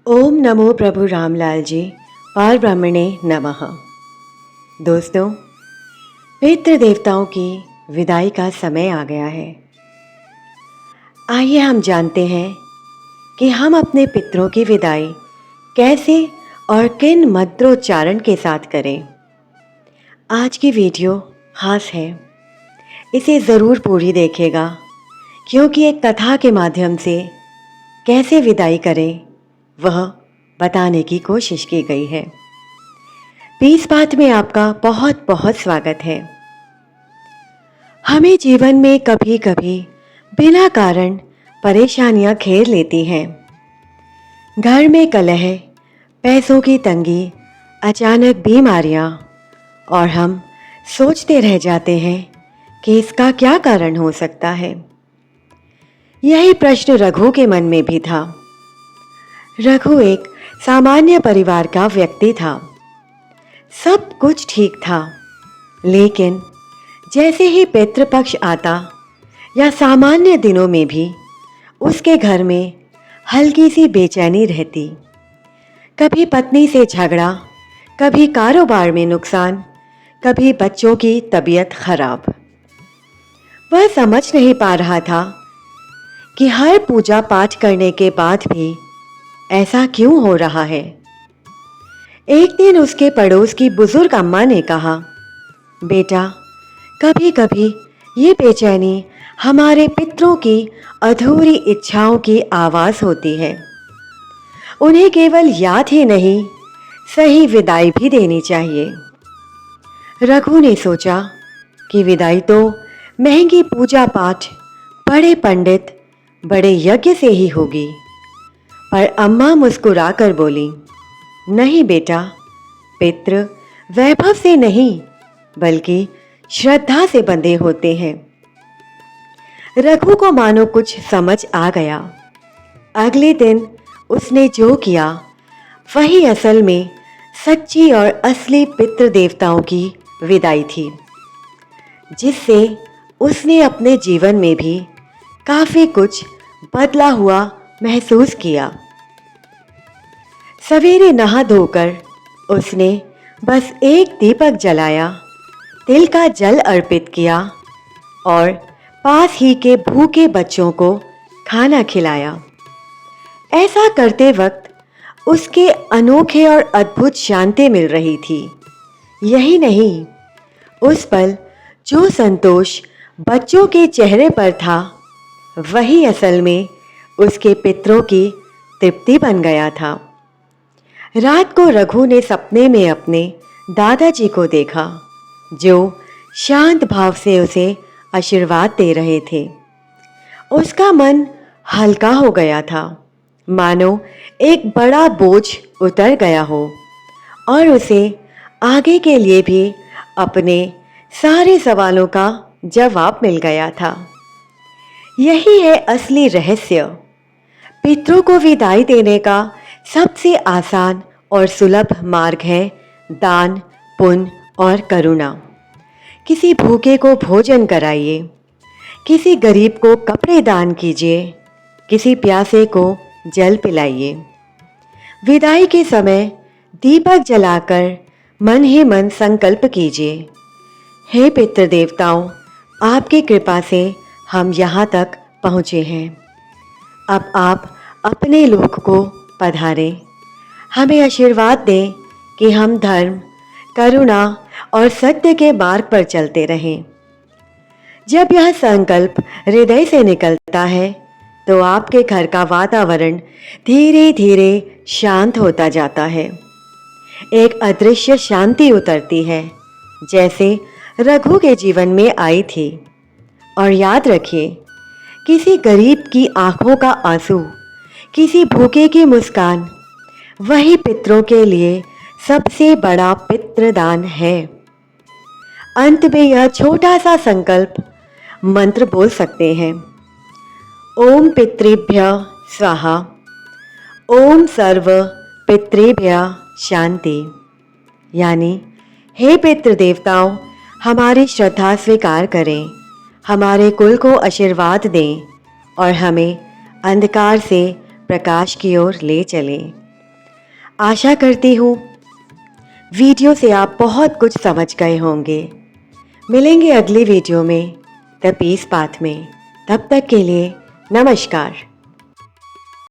ओम नमो प्रभु रामलाल जी पार ब्राह्मणे नमः। दोस्तों, पितृ देवताओं की विदाई का समय आ गया है। आइए हम जानते हैं कि हम अपने पितरों की विदाई कैसे और किन मंत्रोच्चारण के साथ करें। आज की वीडियो खास है, इसे ज़रूर पूरी देखिएगा, क्योंकि एक कथा के माध्यम से कैसे विदाई करें वह बताने की कोशिश की गई है। पीस बात में आपका बहुत बहुत स्वागत है। हमें जीवन में कभी कभी बिना कारण परेशानियां घेर लेती हैं। घर में कलह, पैसों की तंगी, अचानक बीमारियां, और हम सोचते रह जाते हैं कि इसका क्या कारण हो सकता है। यही प्रश्न रघु के मन में भी था। रघु एक सामान्य परिवार का व्यक्ति था। सब कुछ ठीक था, लेकिन जैसे ही पितृपक्ष आता या सामान्य दिनों में भी उसके घर में हल्की सी बेचैनी रहती। कभी पत्नी से झगड़ा, कभी कारोबार में नुकसान, कभी बच्चों की तबीयत खराब। वह समझ नहीं पा रहा था कि हर पूजा पाठ करने के बाद भी ऐसा क्यों हो रहा है। एक दिन उसके पड़ोस की बुजुर्ग अम्मा ने कहा, बेटा, कभी कभी ये बेचैनी हमारे पितरों की अधूरी इच्छाओं की आवाज़ होती है। उन्हें केवल याद ही नहीं, सही विदाई भी देनी चाहिए। रघु ने सोचा कि विदाई तो महंगी पूजा पाठ, बड़े पंडित, बड़े यज्ञ से ही होगी। पर अम्मा मुस्कुराकर बोली, नहीं बेटा, पितृ वैभव से नहीं बल्कि श्रद्धा से बंधे होते हैं। रघु को मानो कुछ समझ आ गया। अगले दिन उसने जो किया वही असल में सच्ची और असली पितृ देवताओं की विदाई थी, जिससे उसने अपने जीवन में भी काफ़ी कुछ बदला हुआ महसूस किया। सवेरे नहा धोकर उसने बस एक दीपक जलाया, तिल का जल अर्पित किया और पास ही के भूखे बच्चों को खाना खिलाया। ऐसा करते वक्त उसके अनोखे और अद्भुत शांति मिल रही थी। यही नहीं, उस पल जो संतोष बच्चों के चेहरे पर था वही असल में उसके पितरों की तृप्ति बन गया था। रात को रघु ने सपने में अपने दादाजी को देखा, जो शांत भाव से उसे आशीर्वाद दे रहे थे। उसका मन हल्का हो गया था, मानो एक बड़ा बोझ उतर गया हो और उसे आगे के लिए भी अपने सारे सवालों का जवाब मिल गया था। यही है असली रहस्य। पितरों को विदाई देने का सबसे आसान और सुलभ मार्ग है दान, पुण्य और करुणा। किसी भूखे को भोजन कराइए, किसी गरीब को कपड़े दान कीजिए, किसी प्यासे को जल पिलाइए। विदाई के समय दीपक जलाकर मन ही मन संकल्प कीजिए, हे पितृ देवताओं, आपकी कृपा से हम यहाँ तक पहुँचे हैं। अब आप अपने लोक को पधारें, हमें आशीर्वाद दें कि हम धर्म, करुणा और सत्य के मार्ग पर चलते रहें। जब यह संकल्प हृदय से निकलता है तो आपके घर का वातावरण धीरे धीरे शांत होता जाता है। एक अदृश्य शांति उतरती है, जैसे रघु के जीवन में आई थी। और याद रखिए, किसी गरीब की आंखों का आंसू, किसी भूखे की मुस्कान, वही पितरों के लिए सबसे बड़ा पितृदान है। अंत में यह छोटा सा संकल्प मंत्र बोल सकते हैं, ओम पितृभ्यः स्वाहा, ओम सर्व पितृभ्यः शांति। यानी, हे पितृ देवताओं, हमारी श्रद्धा स्वीकार करें, हमारे कुल को आशीर्वाद दें और हमें अंधकार से प्रकाश की ओर ले चलें। आशा करती हूँ वीडियो से आप बहुत कुछ समझ गए होंगे। मिलेंगे अगली वीडियो में द पीस पाथ में। तब तक के लिए नमस्कार।